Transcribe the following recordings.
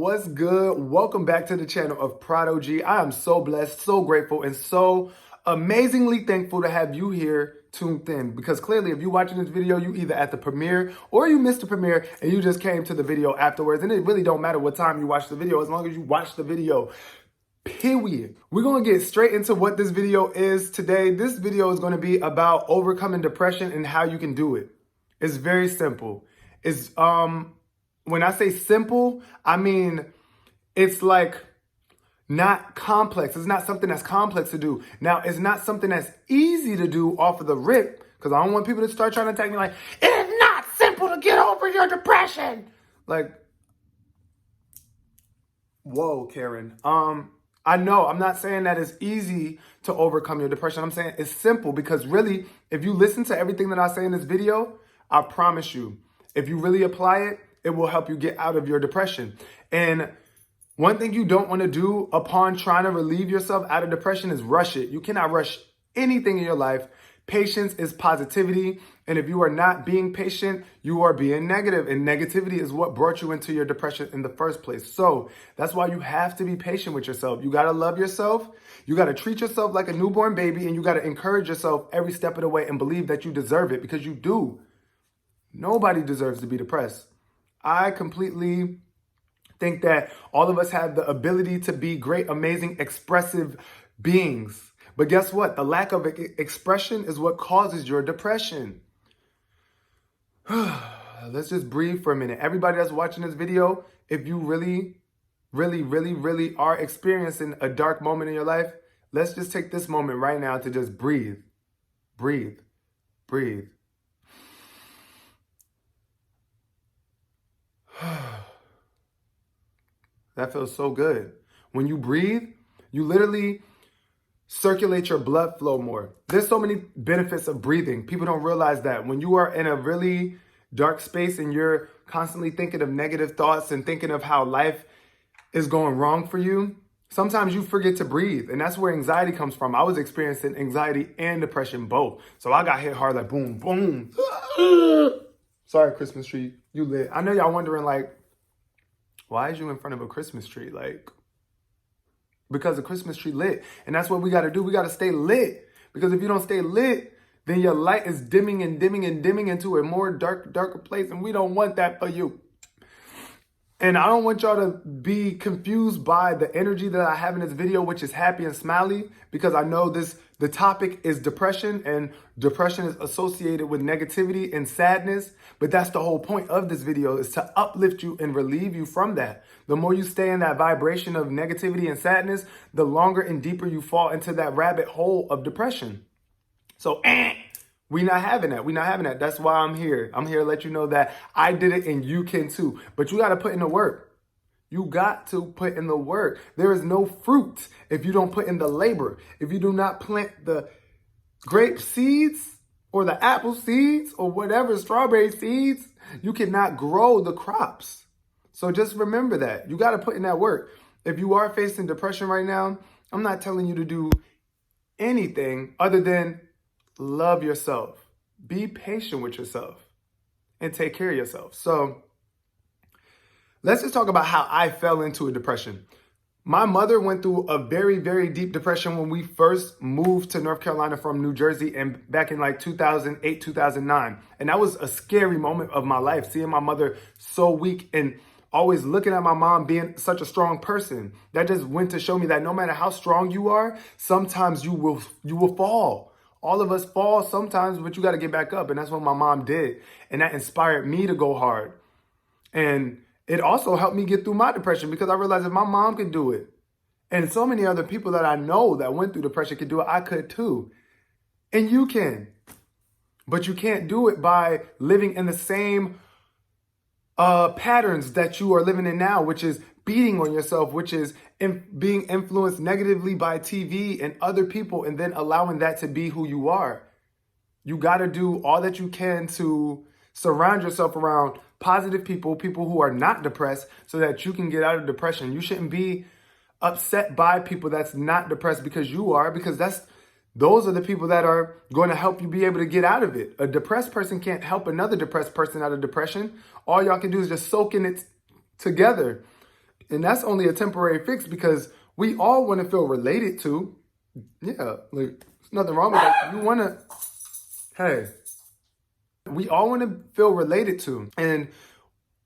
what's good? Welcome back to the channel of Prod.OG. I am so blessed, so grateful, and so amazingly thankful to have you here tuned in. Because clearly, if you're watching this video, you either at the premiere or you missed the premiere and you just came to the video afterwards. And it really don't matter what time you watch the video, as long as you watch the video. Period. We're going to get straight into what this video is today. This video is going to be about overcoming depression and how you can do it. It's very simple. It's when I say simple, I mean it's like not complex. It's not something that's complex to do. Now, it's not something that's easy to do off of the rip, because I don't want people to start trying to attack me like, it's not simple to get over your depression. Like, whoa, Karen. I know I'm not saying that it's easy to overcome your depression. I'm saying it's simple, because really, if you listen to everything that I say in this video, I promise you, if you really apply it, it will help you get out of your depression. And one thing you don't want to do upon trying to relieve yourself out of depression is rush it. You cannot rush anything in your life. Patience is positivity. And if you are not being patient, you are being negative. And negativity is what brought you into your depression in the first place. So that's why you have to be patient with yourself. You got to love yourself. You got to treat yourself like a newborn baby. And you got to encourage yourself every step of the way and believe that you deserve it, because you do. Nobody deserves to be depressed. I completely think that all of us have the ability to be great, amazing, expressive beings. But guess what? The lack of expression is what causes your depression. Let's just breathe for a minute. Everybody that's watching this video, if you really are experiencing a dark moment in your life, let's just take this moment right now to just breathe. Breathe. Breathe. That feels so good. When you breathe, you literally circulate your blood flow more. There's so many benefits of breathing. People don't realize that. When you are in a really dark space and you're constantly thinking of negative thoughts and thinking of how life is going wrong for you, sometimes you forget to breathe. And that's where anxiety comes from. I was experiencing anxiety and depression both. So I got hit hard, like boom, boom. Sorry, Christmas tree, you lit. I know y'all wondering, like, why is you in front of a Christmas tree? Like, because the Christmas tree lit. And that's what we got to do. We got to stay lit. Because if you don't stay lit, then your light is dimming and dimming and dimming into a more darker place. And we don't want that for you. And I don't want y'all to be confused by the energy that I have in this video, which is happy and smiley, because I know the topic is depression, and depression is associated with negativity and sadness. But that's the whole point of this video, is to uplift you and relieve you from that. The more you stay in that vibration of negativity and sadness, the longer and deeper you fall into that rabbit hole of depression. So, we not having that. We not having that. That's why I'm here. I'm here to let you know that I did it and you can too. But you got to put in the work. You got to put in the work. There is no fruit if you don't put in the labor. If you do not plant the grape seeds or the apple seeds or whatever, strawberry seeds, you cannot grow the crops. So just remember that. You got to put in that work. If you are facing depression right now, I'm not telling you to do anything other than love yourself, be patient with yourself, and take care of yourself. So let's just talk about how I fell into a depression. My mother went through a very, very deep depression when we first moved to North Carolina from New Jersey, and back in like 2008, 2009. And that was a scary moment of my life, seeing my mother so weak and always looking at my mom being such a strong person. That just went to show me that no matter how strong you are, sometimes you will fall. All of us fall sometimes, but you got to get back up. And that's what my mom did. And that inspired me to go hard. And it also helped me get through my depression, because I realized if my mom could do it, and so many other people that I know that went through depression could do it, I could too. And you can. But you can't do it by living in the same patterns that you are living in now, which is beating on yourself, which is being influenced negatively by TV and other people, and then allowing that to be who you are. You got to do all that you can to surround yourself around positive people, people who are not depressed, so that you can get out of depression. You shouldn't be upset by people that's not depressed because you are, because those are the people that are going to help you be able to get out of it. A depressed person can't help another depressed person out of depression. All y'all can do is just soak in it together. And that's only a temporary fix because we all want to feel related to. Yeah, like there's nothing wrong with that. You want to, hey, we all want to feel related to. And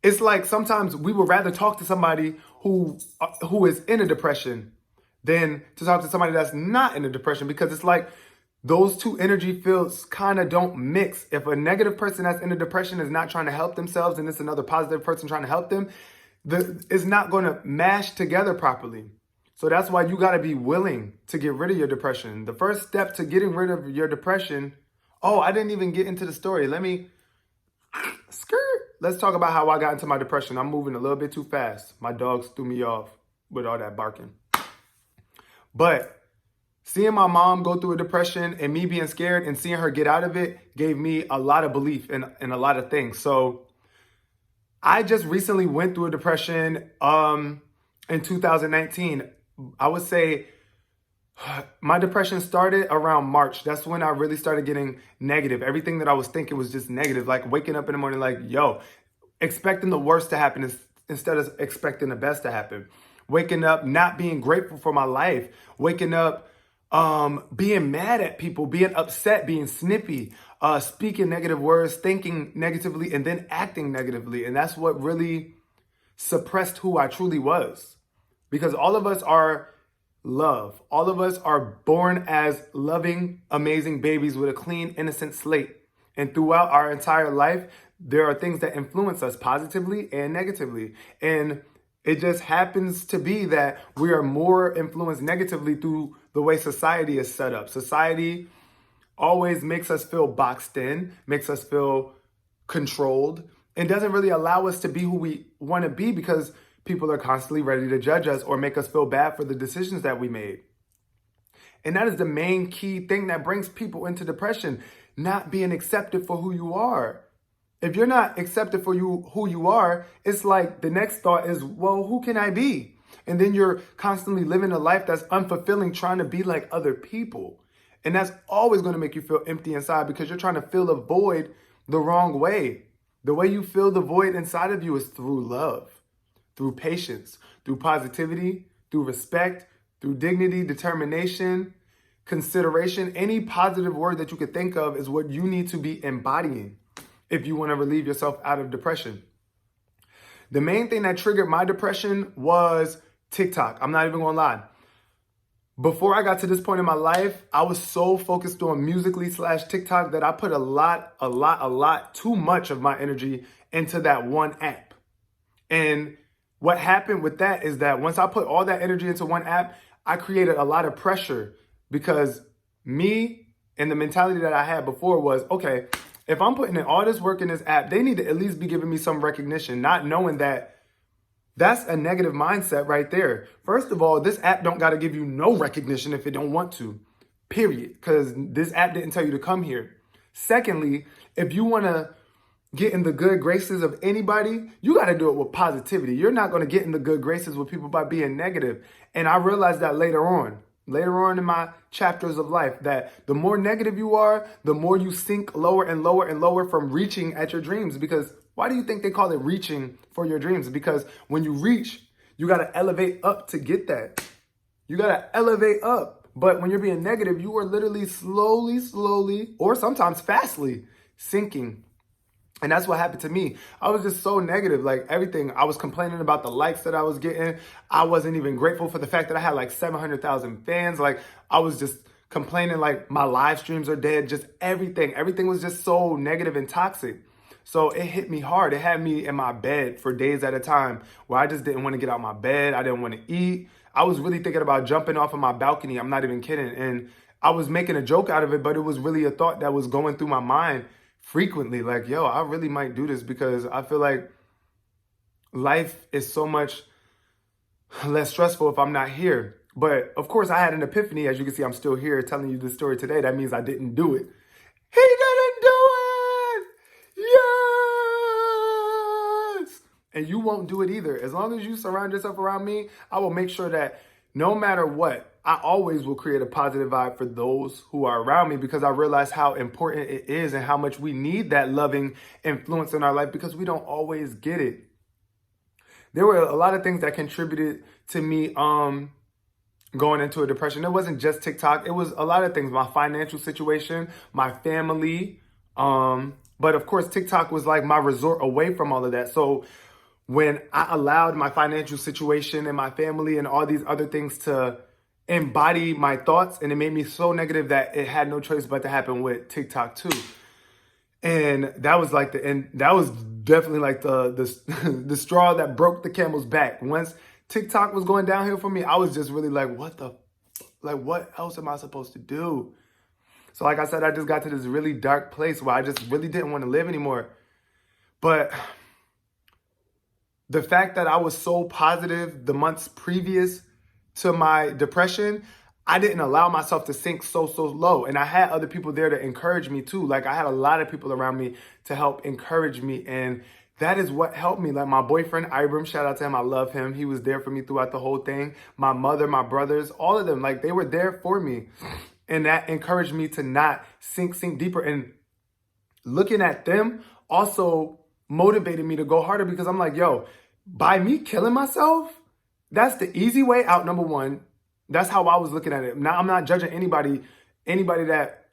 it's like sometimes we would rather talk to somebody who is in a depression than to talk to somebody that's not in a depression, because it's like those two energy fields kind of don't mix. If a negative person that's in a depression is not trying to help themselves and it's another positive person trying to help them, it's not going to mash together properly. So that's why you got to be willing to get rid of your depression. The first step to getting rid of your depression, oh, I didn't even get into the story. Let's talk about how I got into my depression. I'm moving a little bit too fast. My dogs threw me off with all that barking. But seeing my mom go through a depression and me being scared and seeing her get out of it gave me a lot of belief in a lot of things. So I just recently went through a depression in 2019. I would say my depression started around March. That's when I really started getting negative. Everything that I was thinking was just negative. Like waking up in the morning like, yo, expecting the worst to happen instead of expecting the best to happen. Waking up not being grateful for my life. Waking up being mad at people, being upset, being snippy, speaking negative words, thinking negatively, and then acting negatively. And that's what really suppressed who I truly was. Because all of us are love. All of us are born as loving, amazing babies with a clean, innocent slate. And throughout our entire life, there are things that influence us positively and negatively. And it just happens to be that we are more influenced negatively through the way society is set up. Society always makes us feel boxed in, makes us feel controlled, and doesn't really allow us to be who we want to be because people are constantly ready to judge us or make us feel bad for the decisions that we made. And that is the main key thing that brings people into depression, not being accepted for who you are. If you're not accepted for who you are, it's like the next thought is, well, who can I be? And then you're constantly living a life that's unfulfilling, trying to be like other people. And that's always going to make you feel empty inside because you're trying to fill a void the wrong way. The way you fill the void inside of you is through love, through patience, through positivity, through respect, through dignity, determination, consideration. Any positive word that you could think of is what you need to be embodying if you want to relieve yourself out of depression. The main thing that triggered my depression was TikTok. I'm not even going to lie. Before I got to this point in my life, I was so focused on Musical.ly/TikTok that I put a lot too much of my energy into that one app. And what happened with that is that once I put all that energy into one app, I created a lot of pressure because me and the mentality that I had before was, okay, if I'm putting in all this work in this app, they need to at least be giving me some recognition, not knowing that that's a negative mindset right there. First of all, this app don't got to give you no recognition if it don't want to, period, because this app didn't tell you to come here. Secondly, if you want to get in the good graces of anybody, you got to do it with positivity. You're not going to get in the good graces with people by being negative. And I realized that later on in my chapters of life, that the more negative you are, the more you sink lower and lower and lower from reaching at your dreams. Because why do you think they call it reaching for your dreams? Because when you reach, you got to elevate up to get that. You got to elevate up. But when you're being negative, you are literally slowly, or sometimes fastly sinking. And that's what happened to me. I was just so negative, like everything. I was complaining about the likes that I was getting. I wasn't even grateful for the fact that I had like 700,000 fans. Like I was just complaining like my live streams are dead, just everything. Everything was just so negative and toxic. So it hit me hard. It had me in my bed for days at a time where I just didn't want to get out of my bed. I didn't want to eat. I was really thinking about jumping off of my balcony. I'm not even kidding. And I was making a joke out of it, but it was really a thought that was going through my mind frequently. Like, yo, I really might do this because I feel like life is so much less stressful if I'm not here. But of course, I had an epiphany. As you can see, I'm still here telling you this story today. That means I didn't do it. He didn't do it! Yes! And you won't do it either. As long as you surround yourself around me, I will make sure that no matter what, I always will create a positive vibe for those who are around me because I realize how important it is and how much we need that loving influence in our life because we don't always get it. there were a lot of things that contributed to me going into a depression. It wasn't just TikTok. It was a lot of things. My financial situation, my family. But of course, TikTok was like my resort away from all of that. So when I allowed my financial situation and my family and all these other things to embody my thoughts, and it made me so negative that it had no choice but to happen with TikTok too. And that was like that was definitely like the straw that broke the camel's back. Once TikTok was going downhill for me, I was just really like, what else am I supposed to do? So like I said, I just got to this really dark place where I just really didn't want to live anymore. But the fact that I was so positive the months previous to my depression, I didn't allow myself to sink so low. And I had other people there to encourage me too. Like I had a lot of people around me to help encourage me. And that is what helped me. Like my boyfriend, Ibram, shout out to him. I love him. He was there for me throughout the whole thing. My mother, my brothers, all of them, like they were there for me. And that encouraged me to not sink deeper. And looking at them also motivated me to go harder, because I'm like, yo, by me killing myself, that's the easy way out, number one. That's how I was looking at it. Now, I'm not judging anybody that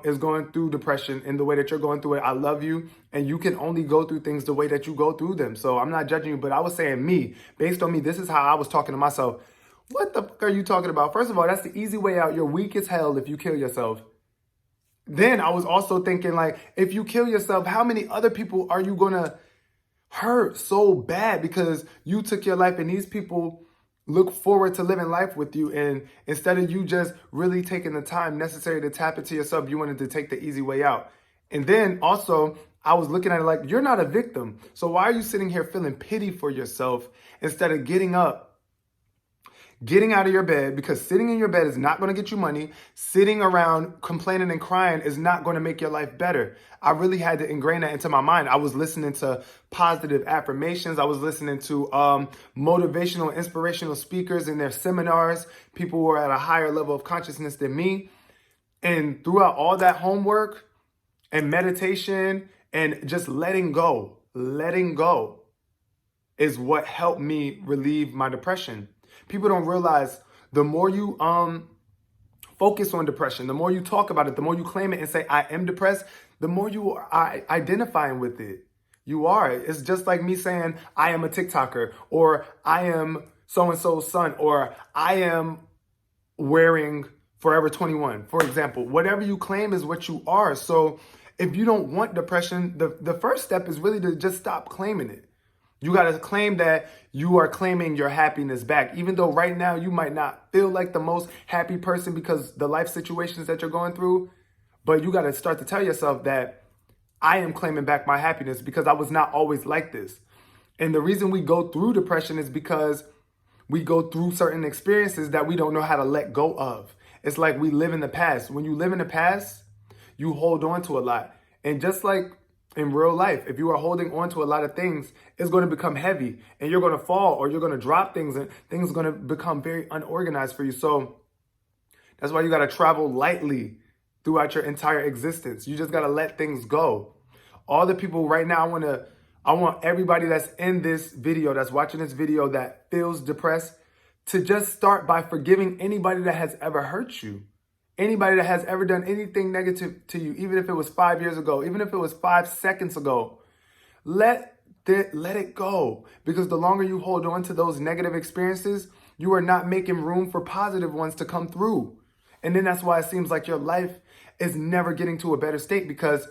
is going through depression in the way that you're going through it. I love you, and you can only go through things the way that you go through them. So I'm not judging you, but I was saying me, based on me, this is how I was talking to myself. What the fuck are you talking about? First of all, that's the easy way out. You're weak as hell if you kill yourself. Then I was also thinking, like, if you kill yourself, how many other people are you going to hurt so bad because you took your life, and these people look forward to living life with you, and instead of you just really taking the time necessary to tap into yourself, you wanted to take the easy way out. And then also, I was looking at it like, you're not a victim. So why are you sitting here feeling pity for yourself instead of getting up, getting out of your bed? Because sitting in your bed is not going to get you money. Sitting around complaining and crying is not going to make your life better. I really had to ingrain that into my mind. I was listening to positive affirmations. I was listening to motivational, inspirational speakers in their seminars, people who are at a higher level of consciousness than me. And throughout all that homework and meditation and just letting go is what helped me relieve my depression. People don't realize the more you focus on depression, the more you talk about it, the more you claim it and say, I am depressed, the more you are identifying with it. You are. It's just like me saying, I am a TikToker, or I am so-and-so's son, or I am wearing Forever 21, for example. Whatever you claim is what you are. So if you don't want depression, the first step is really to just stop claiming it. You got to claim that you are claiming your happiness back, even though right now you might not feel like the most happy person because the life situations that you're going through. But you got to start to tell yourself that I am claiming back my happiness because I was not always like this. And the reason we go through depression is because we go through certain experiences that we don't know how to let go of. It's like we live in the past. When you live in the past, you hold on to a lot. And just like in real life, if you are holding on to a lot of things, it's going to become heavy and you're going to fall, or you're going to drop things, and things are going to become very unorganized for you. So that's why you got to travel lightly throughout your entire existence. You just got to let things go. All the people right now, I want everybody that's in this video, that's watching this video, that feels depressed, to just start by forgiving anybody that has ever hurt you. Anybody that has ever done anything negative to you, even if it was 5 years ago, even if it was 5 seconds ago, let it go. Because the longer you hold on to those negative experiences, you are not making room for positive ones to come through. And then that's why it seems like your life is never getting to a better state, because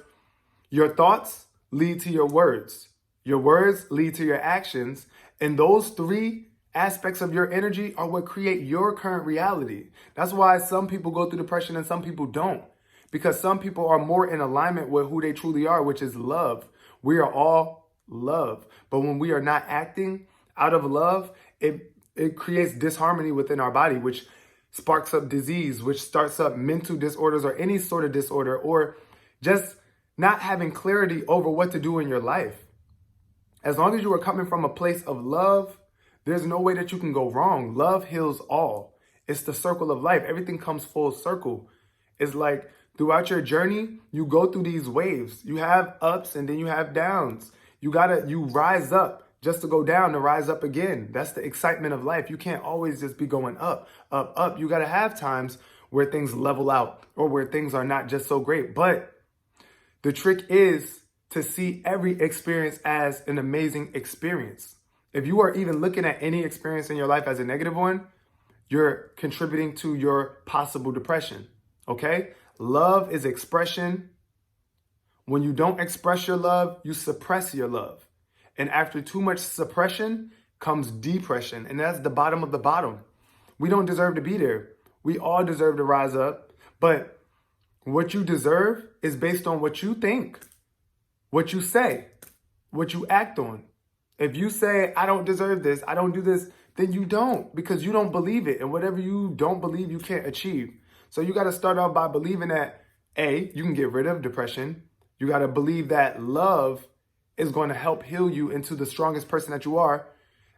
your thoughts lead to your words. Your words lead to your actions. And those three aspects of your energy are what create your current reality. That's why some people go through depression and some people don't. Because some people are more in alignment with who they truly are, which is love. We are all love. But when we are not acting out of love, it creates disharmony within our body, which sparks up disease, which starts up mental disorders or any sort of disorder, or just not having clarity over what to do in your life. As long as you are coming from a place of love, there's no way that you can go wrong. Love heals all. It's the circle of life. Everything comes full circle. It's like throughout your journey, you go through these waves. You have ups and then you have downs. You rise up. just to go down, to rise up again. That's the excitement of life. You can't always just be going up, up, up. You got to have times where things level out or where things are not just so great. But the trick is to see every experience as an amazing experience. If you are even looking at any experience in your life as a negative one, you're contributing to your possible depression, okay? Love is expression. When you don't express your love, you suppress your love. And after too much suppression comes depression, and that's the bottom of the bottom. We don't deserve to be there. We all deserve to rise up, but what you deserve is based on what you think, what you say, what you act on. If you say, I don't deserve this, I don't do this, then you don't, because you don't believe it. And whatever you don't believe, you can't achieve. So you got to start out by believing that, A, you can get rid of depression. You got to believe that love is going to help heal you into the strongest person that you are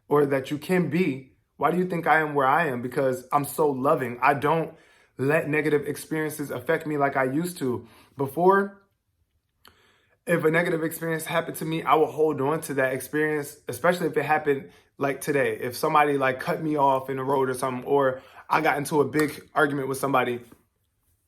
or that you can be. Why do you think I am where I am? Because I'm so loving. I don't let negative experiences affect me like I used to. Before, if a negative experience happened to me, I would hold on to that experience, especially if it happened like today. If somebody like cut me off in the road or something, or I got into a big argument with somebody.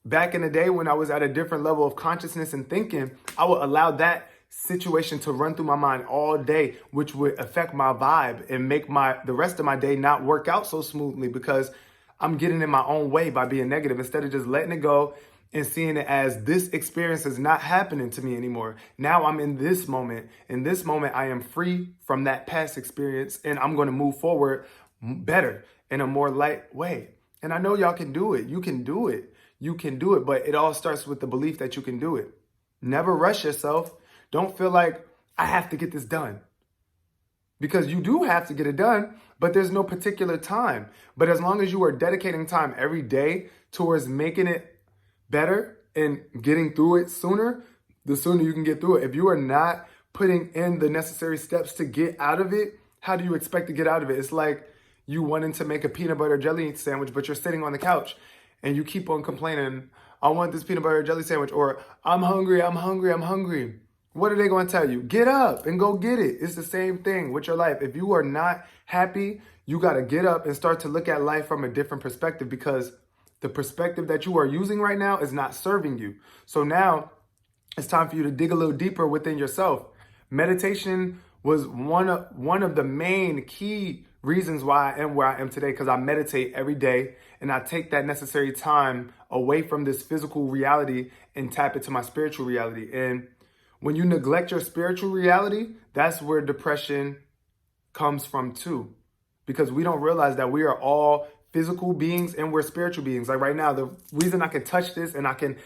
Back in the day when I was at a different level of consciousness and thinking, I would allow that situation to run through my mind all day, which would affect my vibe and make the rest of my day not work out so smoothly because I'm getting in my own way by being negative instead of just letting it go and seeing it as this experience is not happening to me anymore. Now I'm in this moment. In this moment, I am free from that past experience and I'm going to move forward better in a more light way. And I know y'all can do it. You can do it. You can do it, but it all starts with the belief that you can do it. Never rush yourself. Don't feel like I have to get this done. Because you do have to get it done, but there's no particular time. But as long as you are dedicating time every day towards making it better and getting through it sooner, the sooner you can get through it. If you are not putting in the necessary steps to get out of it, how do you expect to get out of it? It's like you wanting to make a peanut butter jelly sandwich, but you're sitting on the couch and you keep on complaining, I want this peanut butter jelly sandwich, or I'm hungry, I'm hungry, I'm hungry. What are they going to tell you? Get up and go get it. It's the same thing with your life. If you are not happy, you got to get up and start to look at life from a different perspective, because the perspective that you are using right now is not serving you. So now it's time for you to dig a little deeper within yourself. Meditation was one of the main key reasons why I am where I am today, because I meditate every day and I take that necessary time away from this physical reality and tap into my spiritual reality. And when you neglect your spiritual reality, that's where depression comes from too. Because we don't realize that we are all physical beings and we're spiritual beings. Like right now, the reason I can touch this and I can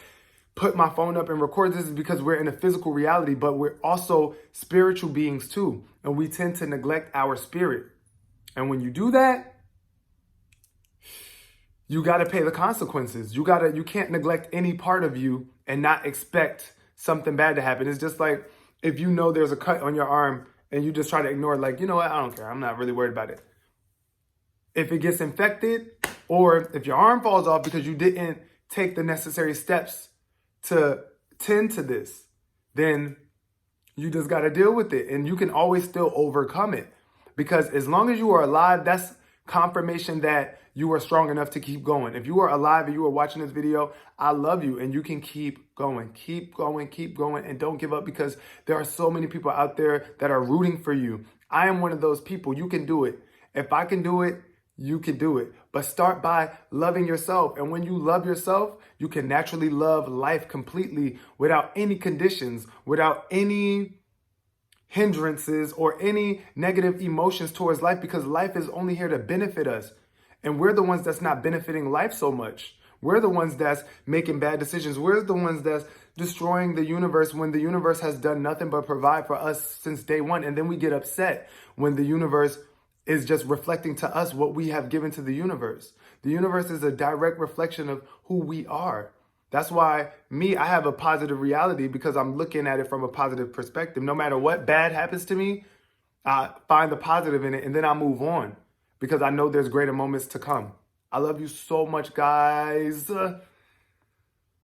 put my phone up and record this is because we're in a physical reality, but we're also spiritual beings too. And we tend to neglect our spirit. And when you do that, you got to pay the consequences. You can't neglect any part of you and not expect something bad to happen. It's just like if you know there's a cut on your arm and you just try to ignore it, like, you know what, I don't care. I'm not really worried about it. If it gets infected, or if your arm falls off because you didn't take the necessary steps to tend to this, then you just got to deal with it. And you can always still overcome it. Because as long as you are alive, that's confirmation that you are strong enough to keep going. If you are alive and you are watching this video, I love you and you can keep going, keep going, keep going, and don't give up, because there are so many people out there that are rooting for you. I am one of those people. You can do it. If I can do it, you can do it. But start by loving yourself. And when you love yourself, you can naturally love life completely without any conditions, without any hindrances or any negative emotions towards life, because life is only here to benefit us. And we're the ones that's not benefiting life so much. We're the ones that's making bad decisions. We're the ones that's destroying the universe when the universe has done nothing but provide for us since day one. And then we get upset when the universe is just reflecting to us what we have given to the universe. The universe is a direct reflection of who we are. That's why I have a positive reality, because I'm looking at it from a positive perspective. No matter what bad happens to me, I find the positive in it and then I move on, because I know there's greater moments to come. I love you so much, guys.